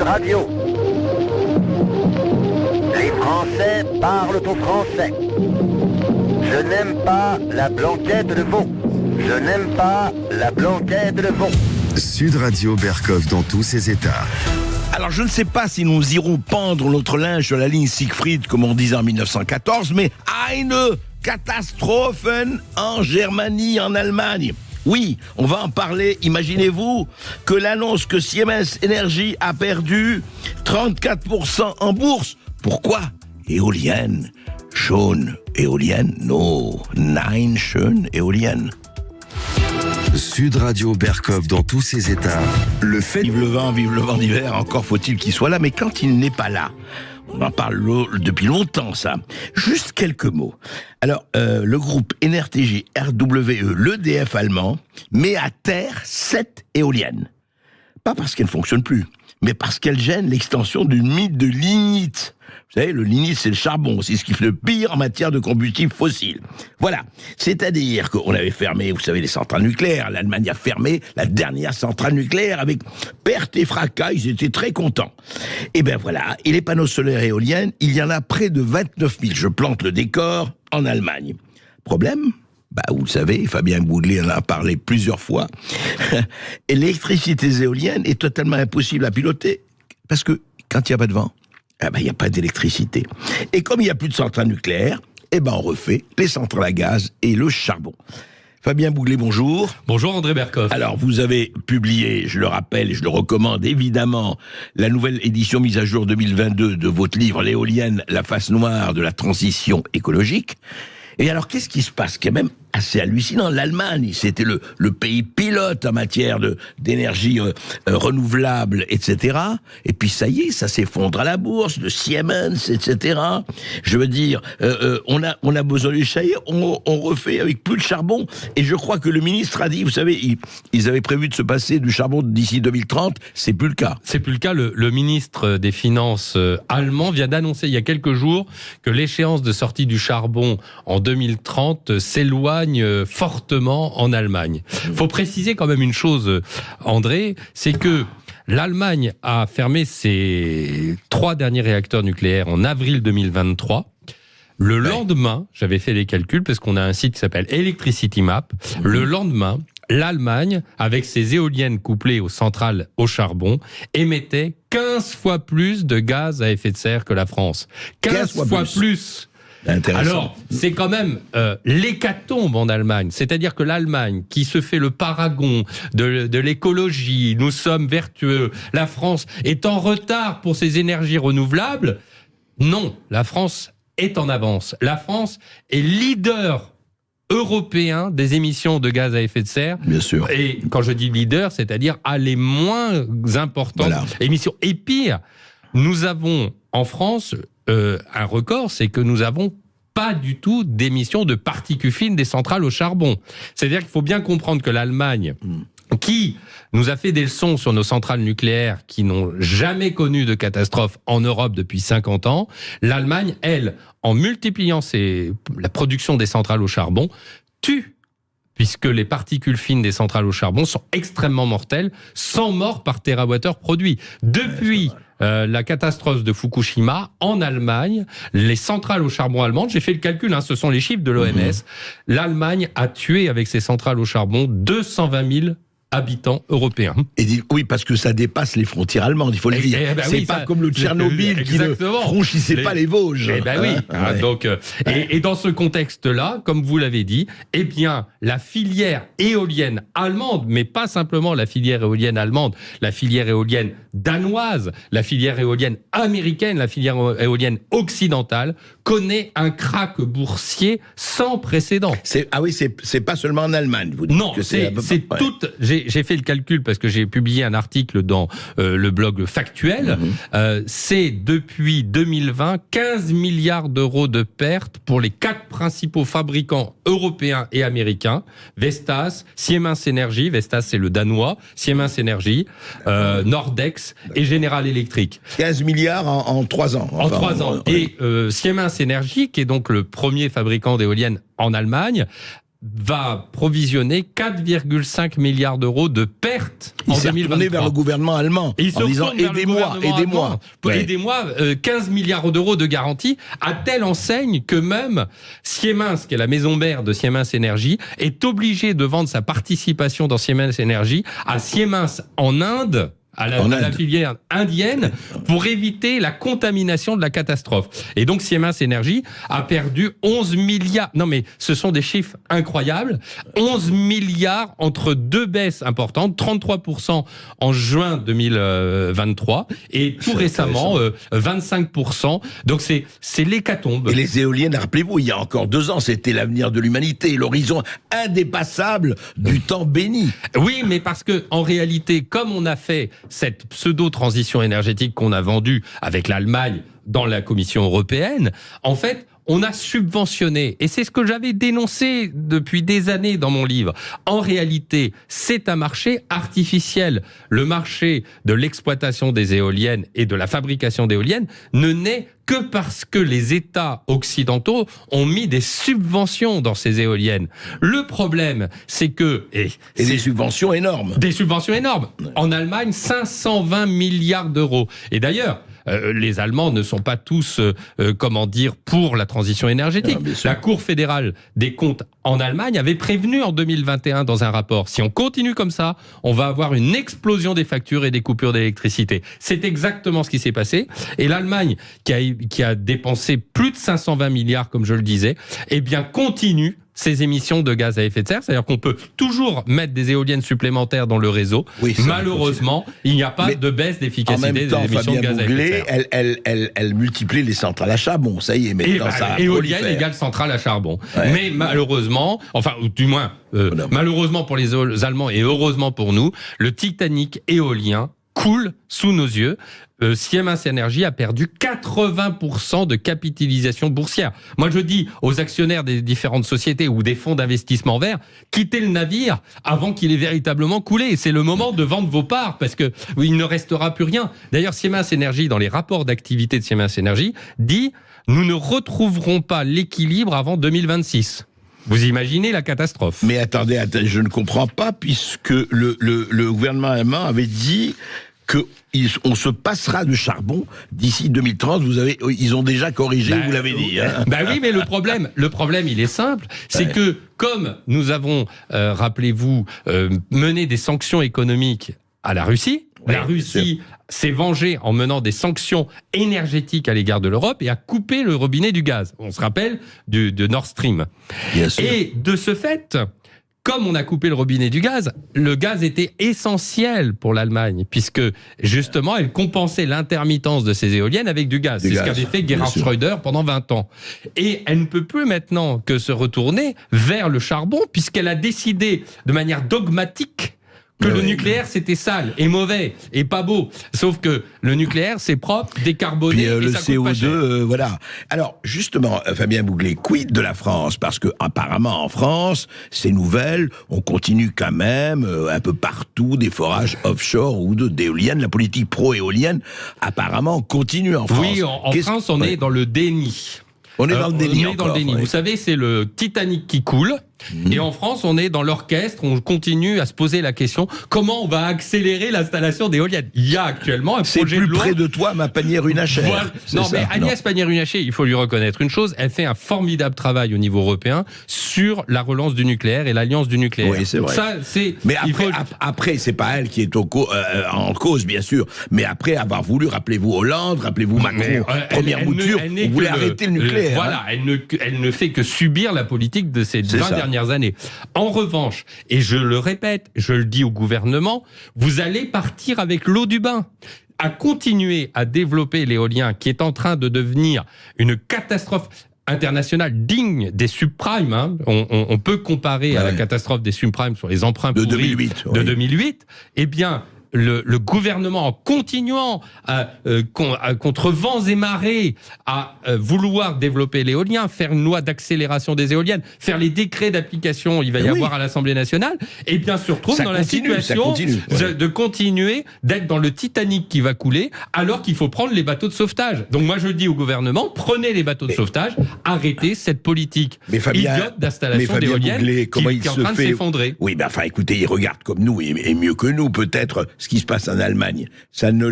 Radio. Les Français parlent au français. Je n'aime pas la blanquette de veau. Je n'aime pas la blanquette de veau. Sud Radio Berkov dans tous ses états. Alors je ne sais pas si nous irons pendre notre linge sur la ligne Siegfried comme on disait en 1914, mais eine Katastrophen en Germanie, en Allemagne. Oui, on va en parler. Imaginez-vous que l'annonce que Siemens Energy a perdu 34% en bourse. Pourquoi? Éolienne. Schön éolienne? No. Nein, schön éolienne. Sud Radio Berkov dans tous ses états. Vive le vent d'hiver, encore faut-il qu'il soit là, mais quand il n'est pas là, on en parle depuis longtemps, ça. Juste quelques mots. Alors, le groupe NRTG RWE, l'EDF allemand, met à terre 7 éoliennes. Pas parce qu'elles ne fonctionnent plus, mais parce qu'elles gênent l'extension du mythe de lignite. Vous savez, le lignite, c'est le charbon. C'est ce qui fait le pire en matière de combustible fossile. Voilà. C'est-à-dire qu'on avait fermé, vous savez, les centrales nucléaires. L'Allemagne a fermé la dernière centrale nucléaire avec perte et fracas. Ils étaient très contents. Et ben voilà. Et les panneaux solaires et éoliennes, il y en a près de 29 000. Je plante le décor en Allemagne. Problème? Bah, vous le savez, Fabien Boudlet en a parlé plusieurs fois. L'électricité éolienne est totalement impossible à piloter parce que quand il n'y a pas de vent, il n'y a pas d'électricité. Et comme il n'y a plus de centrales nucléaires, on refait les centrales à gaz et le charbon. Fabien Bouglet, bonjour. Bonjour André Berkov. Alors, vous avez publié, je le rappelle et je le recommande évidemment, la nouvelle édition mise à jour 2022 de votre livre « L'éolienne, la face noire de la transition écologique ». Et alors, qu'est-ce qui se passe? Quand même assez hallucinant. L'Allemagne, c'était le pays pilote en matière d'énergie renouvelable, etc. Et puis ça y est, ça s'effondre à la bourse, de Siemens, etc. Je veux dire, on a besoin du ça y est, on refait avec plus de charbon. Et je crois que le ministre a dit, vous savez, ils avaient prévu de se passer du charbon d'ici 2030, c'est plus le cas. C'est plus le cas. Le ministre des Finances allemand vient d'annoncer il y a quelques jours que l'échéance de sortie du charbon en 2030 s'éloigne fortement en Allemagne. Faut préciser quand même une chose, André, c'est que l'Allemagne a fermé ses 3 derniers réacteurs nucléaires en avril 2023. Le lendemain, j'avais fait les calculs parce qu'on a un site qui s'appelle Electricity Map. Le lendemain, l'Allemagne, avec ses éoliennes couplées aux centrales au charbon, émettait 15 fois plus de gaz à effet de serre que la France. 15 fois plus. Alors, c'est quand même l'hécatombe en Allemagne. C'est-à-dire que l'Allemagne, qui se fait le paragon de l'écologie, nous sommes vertueux, la France est en retard pour ses énergies renouvelables. Non, la France est en avance. La France est leader européen des émissions de gaz à effet de serre. Bien sûr. Et quand je dis leader, c'est-à-dire à les moins importantes émissions. Et pire, nous avons en France un record, c'est que nous avons pas du tout d'émissions de particules fines des centrales au charbon. C'est-à-dire qu'il faut bien comprendre que l'Allemagne, qui nous a fait des leçons sur nos centrales nucléaires qui n'ont jamais connu de catastrophe en Europe depuis 50 ans, l'Allemagne, elle, en multipliant la production des centrales au charbon, tue, puisque les particules fines des centrales au charbon sont extrêmement mortelles, 100 morts par térawattheure produit. Depuis la catastrophe de Fukushima, en Allemagne, les centrales au charbon allemandes, j'ai fait le calcul, ce sont les chiffres de l'OMS, l'Allemagne a tué avec ses centrales au charbon 220 000 habitants européens. Et oui, parce que ça dépasse les frontières allemandes, il faut le dire. C'est pas comme le Tchernobyl qui ne franchissait pas les Vosges. Donc, et dans ce contexte-là, comme vous l'avez dit, la filière éolienne allemande, mais pas simplement la filière éolienne allemande, la filière éolienne danoise, la filière éolienne américaine, la filière éolienne occidentale, connaît un krach boursier sans précédent. C'est pas seulement en Allemagne, vous dites. Non, c'est toute... J'ai fait le calcul parce que j'ai publié un article dans le blog Factuel. C'est depuis 2020 15 milliards d'euros de pertes pour les 4 principaux fabricants européens et américains. Vestas, Siemens Energy, Vestas c'est le danois, Siemens Energy, Nordex et General Electric. 15 milliards en 3 ans. En 3 ans. Et Siemens Energy, qui est donc le premier fabricant d'éoliennes en Allemagne, va provisionner 4,5 milliards d'euros de pertes Il en s'est 2023. retourné vers le gouvernement allemand Et il se en disant retourne vers le aidez-moi, gouvernement aidez-moi. allemand. Ouais. Aidez-moi, 15 milliards d'euros de garantie, à telle enseigne que même Siemens, qui est la maison mère de Siemens Energy, est obligé de vendre sa participation dans Siemens Energy à Siemens en Inde, à la filière indienne, pour éviter la contamination de la catastrophe. Et donc Siemens Energy a perdu 11 milliards. Non mais ce sont des chiffres incroyables. 11 milliards entre deux baisses importantes, 33% en juin 2023 et tout récemment 25%. Donc c'est l'hécatombe. Et les éoliennes, rappelez-vous, il y a encore 2 ans, c'était l'avenir de l'humanité, l'horizon indépassable du temps béni. Oui, mais parce que en réalité, comme on a fait cette pseudo-transition énergétique qu'on a vendue avec l'Allemagne dans la Commission européenne, en fait, on a subventionné, et c'est ce que j'avais dénoncé depuis des années dans mon livre. En réalité, c'est un marché artificiel. Le marché de l'exploitation des éoliennes et de la fabrication d'éoliennes ne naît que parce que les États occidentaux ont mis des subventions dans ces éoliennes. Le problème, c'est que... Et des subventions énormes. Des subventions énormes. En Allemagne, 520 milliards d'euros. Et d'ailleurs, les Allemands ne sont pas tous, pour la transition énergétique. Non, la Cour fédérale des comptes en Allemagne avait prévenu en 2021 dans un rapport, si on continue comme ça, on va avoir une explosion des factures et des coupures d'électricité. C'est exactement ce qui s'est passé. Et l'Allemagne, qui a dépensé plus de 520 milliards, comme je le disais, eh bien continue ces émissions de gaz à effet de serre, c'est-à-dire qu'on peut toujours mettre des éoliennes supplémentaires dans le réseau. Oui, malheureusement, il n'y a pas de baisse d'efficacité des émissions de gaz à effet de serre. Elle multiplie les centrales à charbon, ça y est, maintenant ça éolienne égale centrale à charbon. Ouais. Mais malheureusement, ou du moins, malheureusement pour les Allemands et heureusement pour nous, le Titanic éolien coule sous nos yeux. Siemens Energy a perdu 80% de capitalisation boursière. Moi, je dis aux actionnaires des différentes sociétés ou des fonds d'investissement verts, quittez le navire avant qu'il ait véritablement coulé. C'est le moment de vendre vos parts parce que il ne restera plus rien. D'ailleurs, Siemens Energy, dans les rapports d'activité de Siemens Energy, dit « Nous ne retrouverons pas l'équilibre avant 2026 ». Vous imaginez la catastrophe. Mais attendez, je ne comprends pas, puisque le gouvernement allemand avait dit qu'on se passera de charbon d'ici 2030. Ils ont déjà corrigé, vous l'avez dit. Hein. Oui, mais le problème, il est simple. C'est que, comme nous avons, rappelez-vous, mené des sanctions économiques à la Russie, la Russie s'est vengée en menant des sanctions énergétiques à l'égard de l'Europe et a coupé le robinet du gaz. On se rappelle de Nord Stream. Bien sûr. Et de ce fait, comme on a coupé le robinet du gaz, le gaz était essentiel pour l'Allemagne, puisque justement, elle compensait l'intermittence de ses éoliennes avec du gaz. C'est ce qu'avait fait Gerhard Schröder pendant 20 ans. Et elle ne peut plus maintenant que se retourner vers le charbon, puisqu'elle a décidé de manière dogmatique que le nucléaire c'était sale et mauvais et pas beau. Sauf que le nucléaire c'est propre, décarboné, et le ça coûte pas cher. CO2, voilà. Alors justement, Fabien Bouglet, quid de la France? Parce que apparemment en France, ces nouvelles, on continue quand même un peu partout des forages offshore ou d'éoliennes. La politique pro-éolienne apparemment continue en France. Oui, en France on est dans le déni. On est dans le déni encore. Vous savez, c'est le Titanic qui coule. Et en France, on est dans l'orchestre, on continue à se poser la question, comment on va accélérer l'installation d'éoliennes? Il y a actuellement un projet de loi... C'est plus près de toi, ma Pannier-Runacher. Voilà. Mais Agnès Pannier-Runacher, il faut lui reconnaître une chose, elle fait un formidable travail au niveau européen sur la relance du nucléaire et l'alliance du nucléaire. Oui, c'est vrai. Mais après, c'est pas elle qui est en cause, bien sûr. Mais après avoir voulu, rappelez-vous Hollande, rappelez-vous Macron, première mouture, on voulait arrêter le nucléaire. Voilà, elle ne fait que subir la politique de ces 20 dernières années. En revanche, et je le répète, je le dis au gouvernement, vous allez partir avec l'eau du bain. À continuer à développer l'éolien qui est en train de devenir une catastrophe internationale digne des subprimes. Hein. On peut comparer à la catastrophe des subprimes sur les emprunts pourris de 2008. Eh bien, le gouvernement, en continuant contre vents et marées à vouloir développer l'éolien, faire une loi d'accélération des éoliennes, faire les décrets d'application, il va y avoir à l'Assemblée nationale, et bien se retrouve la situation de continuer d'être dans le Titanic qui va couler, alors qu'il faut prendre les bateaux de sauvetage. Donc moi je dis au gouvernement, prenez les bateaux de sauvetage, arrêtez cette politique idiote d'installation d'éoliennes qui est en train de s'effondrer. Oui, ben enfin écoutez, ils regardent comme nous et mieux que nous peut-être ce qui se passe en Allemagne. Ça ne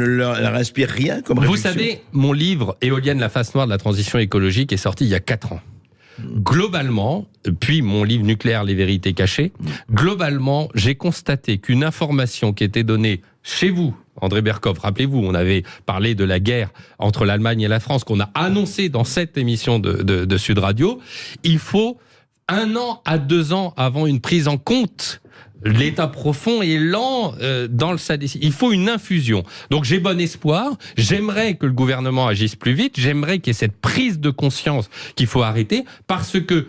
leur inspire rien comme réflexion. Vous savez, mon livre Éolienne, la face noire de la transition écologique est sorti il y a 4 ans. Globalement, puis mon livre Nucléaire, les vérités cachées, globalement, j'ai constaté qu'une information qui était donnée chez vous, André Berkoff, rappelez-vous, on avait parlé de la guerre entre l'Allemagne et la France qu'on a annoncé dans cette émission de Sud Radio, il faut 1 an à 2 ans avant une prise en compte. L'état profond est lent dans sa décision. Il faut une infusion. Donc j'ai bon espoir. J'aimerais que le gouvernement agisse plus vite. J'aimerais qu'il y ait cette prise de conscience qu'il faut arrêter parce que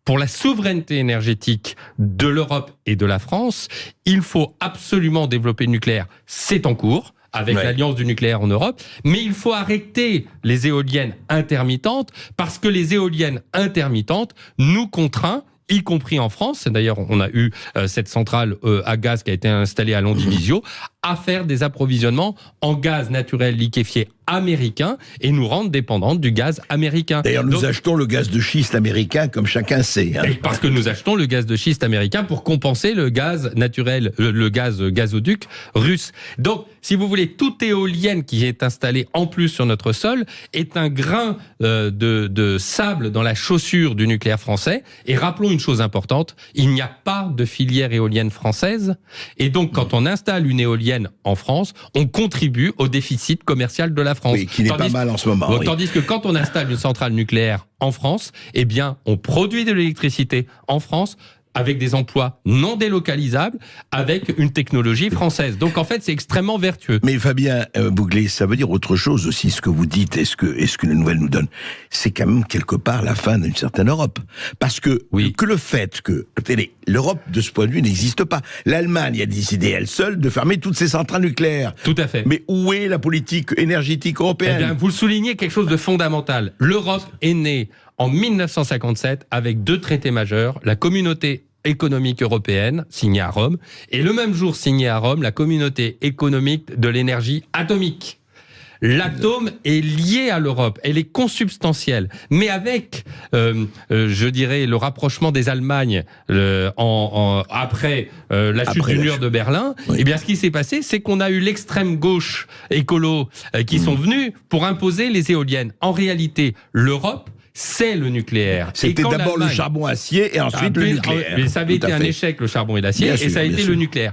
pour la souveraineté énergétique de l'Europe et de la France, il faut absolument développer le nucléaire. C'est en cours avec l'Alliance du nucléaire en Europe, mais il faut arrêter les éoliennes intermittentes parce que les éoliennes intermittentes nous contraignent, y compris en France. D'ailleurs, on a eu cette centrale à gaz qui a été installée à Landivisiau, à faire des approvisionnements en gaz naturel liquéfié américain et nous rendre dépendants du gaz américain. D'ailleurs, nous achetons le gaz de schiste américain, comme chacun sait. Parce que nous achetons le gaz de schiste américain pour compenser le gaz naturel, le gaz gazoduc russe. Donc, si vous voulez, toute éolienne qui est installée en plus sur notre sol est un grain de sable dans la chaussure du nucléaire français. Et rappelons une chose importante, il n'y a pas de filière éolienne française. Et donc, quand on installe une éolienne en France, on contribue au déficit commercial de la France. Oui, qui n'est pas mal en ce moment. Tandis que quand on installe une centrale nucléaire en France, eh bien, on produit de l'électricité en France avec des emplois non délocalisables, avec une technologie française. Donc en fait, c'est extrêmement vertueux. Mais Fabien Bouglet, ça veut dire autre chose aussi, ce que vous dites et ce que les nouvelles nous donnent. C'est quand même quelque part la fin d'une certaine Europe. Parce que, que le fait que l'Europe, de ce point de vue, n'existe pas. L'Allemagne a décidé, elle seule, de fermer toutes ses centrales nucléaires. Tout à fait. Mais où est la politique énergétique européenne ? Eh bien, vous le soulignez, quelque chose de fondamental. L'Europe est née en 1957 avec 2 traités majeurs, la Communauté économique européenne, signée à Rome, et le même jour signée à Rome, la Communauté économique de l'énergie atomique. L'atome est lié à l'Europe, elle est consubstantielle, mais avec, je dirais, le rapprochement des Allemagnes après la chute du mur de Berlin, eh bien, ce qui s'est passé, c'est qu'on a eu l'extrême gauche écolo qui sont venus pour imposer les éoliennes. En réalité, l'Europe, c'est le nucléaire. C'était d'abord le charbon-acier et ensuite le nucléaire. Mais ça avait été un échec, le charbon et l'acier, et ça a été le nucléaire.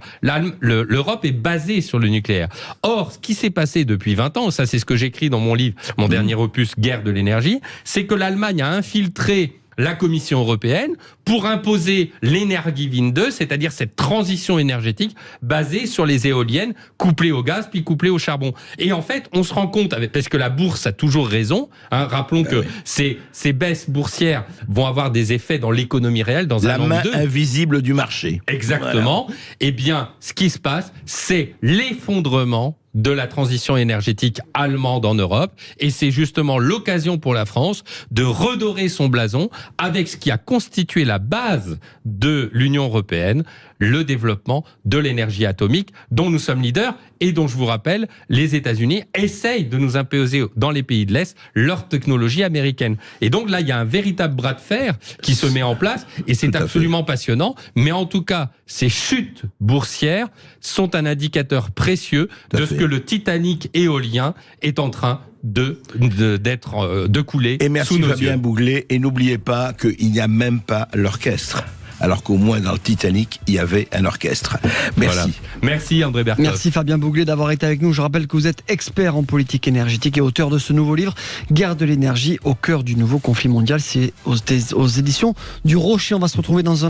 L'Europe est basée sur le nucléaire. Or, ce qui s'est passé depuis 20 ans, ça c'est ce que j'écris dans mon livre, mon dernier opus, Guerre de l'énergie, c'est que l'Allemagne a infiltré la Commission européenne pour imposer l'Energiewende 2, c'est-à-dire cette transition énergétique basée sur les éoliennes couplées au gaz puis couplées au charbon. Et en fait, on se rend compte, parce que la bourse a toujours raison, rappelons que ces baisses boursières vont avoir des effets dans l'économie réelle dans un an ou deux. La main invisible du marché. Exactement. Voilà. Eh bien, ce qui se passe, c'est l'effondrement de la transition énergétique allemande en Europe, et c'est justement l'occasion pour la France de redorer son blason avec ce qui a constitué la base de l'Union européenne, le développement de l'énergie atomique dont nous sommes leaders et dont, je vous rappelle, les États-Unis essayent de nous imposer dans les pays de l'Est leur technologie américaine. Et donc là, il y a un véritable bras de fer qui se met en place et c'est absolument passionnant. Mais en tout cas, ces chutes boursières sont un indicateur précieux de ce que le Titanic éolien est en train de couler sous nos yeux. Et merci Fabien Bouglet. Et n'oubliez pas qu'il n'y a même pas l'orchestre. Alors qu'au moins dans le Titanic, il y avait un orchestre. Merci. Voilà. Merci André Berkoff. Merci Fabien Bouglet d'avoir été avec nous. Je rappelle que vous êtes expert en politique énergétique et auteur de ce nouveau livre, Guerre de l'énergie au cœur du nouveau conflit mondial. C'est aux éditions du Rocher. On va se retrouver dans un